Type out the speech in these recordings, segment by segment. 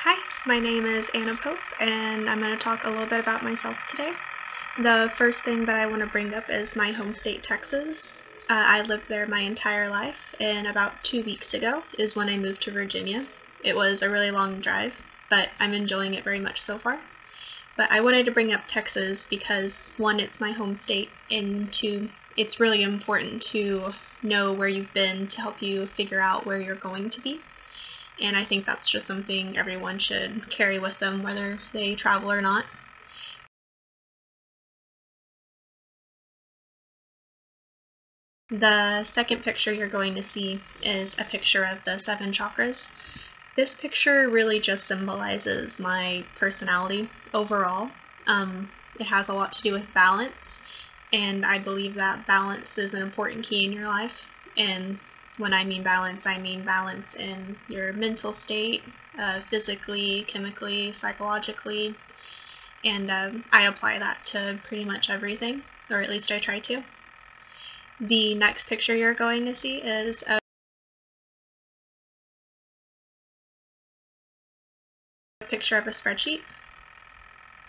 Hi, my name is Anna Popp, and I'm going to talk a little bit about myself today. The first thing that I want to bring up is my home state, Texas. I lived there my entire life, and about 2 weeks ago is when I moved to Virginia. It was a really long drive, but I'm enjoying it very much so far. But I wanted to bring up Texas because, one, it's my home state, and two, it's really important to know where you've been to help you figure out where you're going to be. And I think that's just something everyone should carry with them, whether they travel or not. The second picture you're going to see is a picture of the 7 chakras. This picture really just symbolizes my personality overall. It has a lot to do with balance, and I believe that balance is an important key in your life. And when I mean balance in your mental state, physically, chemically, psychologically, and I apply that to pretty much everything, or at least I try to. The next picture you're going to see is a picture of a spreadsheet.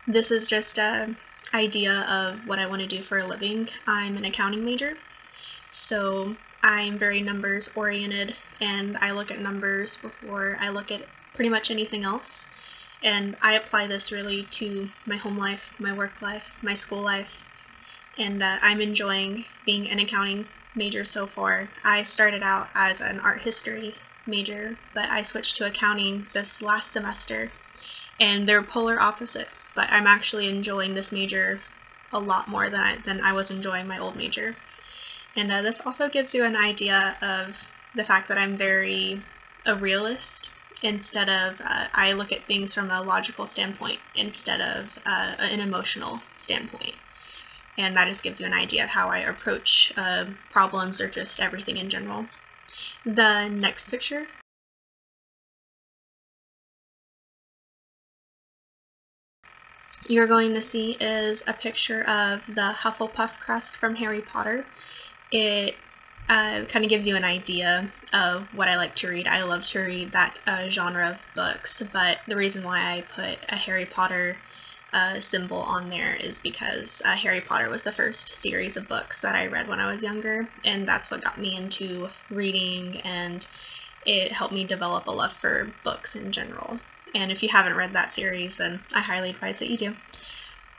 This is just an idea of what I want to do for a living. I'm an accounting major, so I'm very numbers oriented, and I look at numbers before I look at pretty much anything else. And I apply this really to my home life, my work life, my school life, and I'm enjoying being an accounting major so far. I started out as an art history major, but I switched to accounting this last semester, and they're polar opposites, but I'm actually enjoying this major a lot more than I was enjoying my old major. And this also gives you an idea of the fact that I'm very a realist instead of, I look at things from a logical standpoint instead of an emotional standpoint. And that just gives you an idea of how I approach problems or just everything in general. The next picture you're going to see is a picture of the Hufflepuff crest from Harry Potter. It kind of gives you an idea of what I like to read. I love to read that genre of books, but the reason why I put a Harry Potter symbol on there is because Harry Potter was the first series of books that I read when I was younger, and that's what got me into reading, and it helped me develop a love for books in general. And if you haven't read that series, then I highly advise that you do.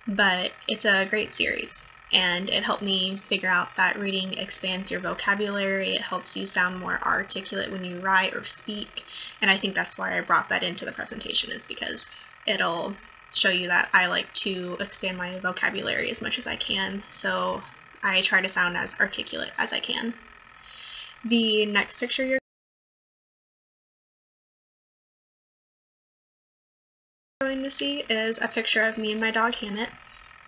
But it's a great series, and it helped me figure out that reading expands your vocabulary. It helps you sound more articulate when you write or speak, and I think that's why I brought that into the presentation, is because it'll show you that I like to expand my vocabulary as much as I can, so I try to sound as articulate as I can. The next picture you're going to see is a picture of me and my dog Hammett.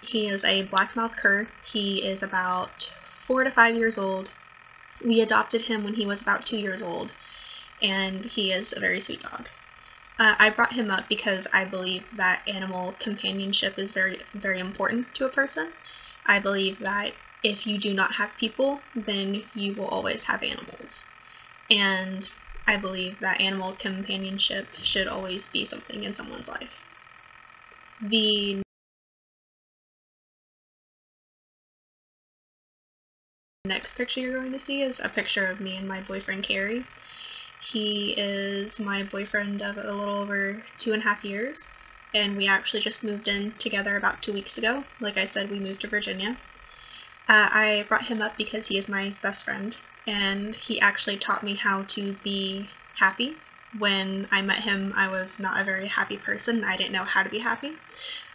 He is a black-mouthed cur. He is about 4 to 5 years old. We adopted him when he was about 2 years old, and he is a very sweet dog. I brought him up because I believe that animal companionship is very, very important to a person. I believe that if you do not have people, then you will always have animals. And I believe that animal companionship should always be something in someone's life. The next picture you're going to see is a picture of me and my boyfriend Carrie. He is my boyfriend of a little over 2.5 years, and we actually just moved in together about 2 weeks ago. Like I said, we moved to Virginia. I brought him up because he is my best friend, and he actually taught me how to be happy. When I met him, I was not a very happy person. I didn't know how to be happy,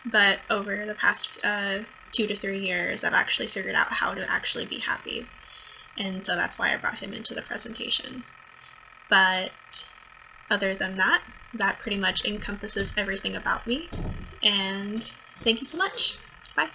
but over the past 2 to 3 years, I've actually figured out how to actually be happy, and so that's why I brought him into the presentation. But other than that, that pretty much encompasses everything about me, and thank you so much. Bye.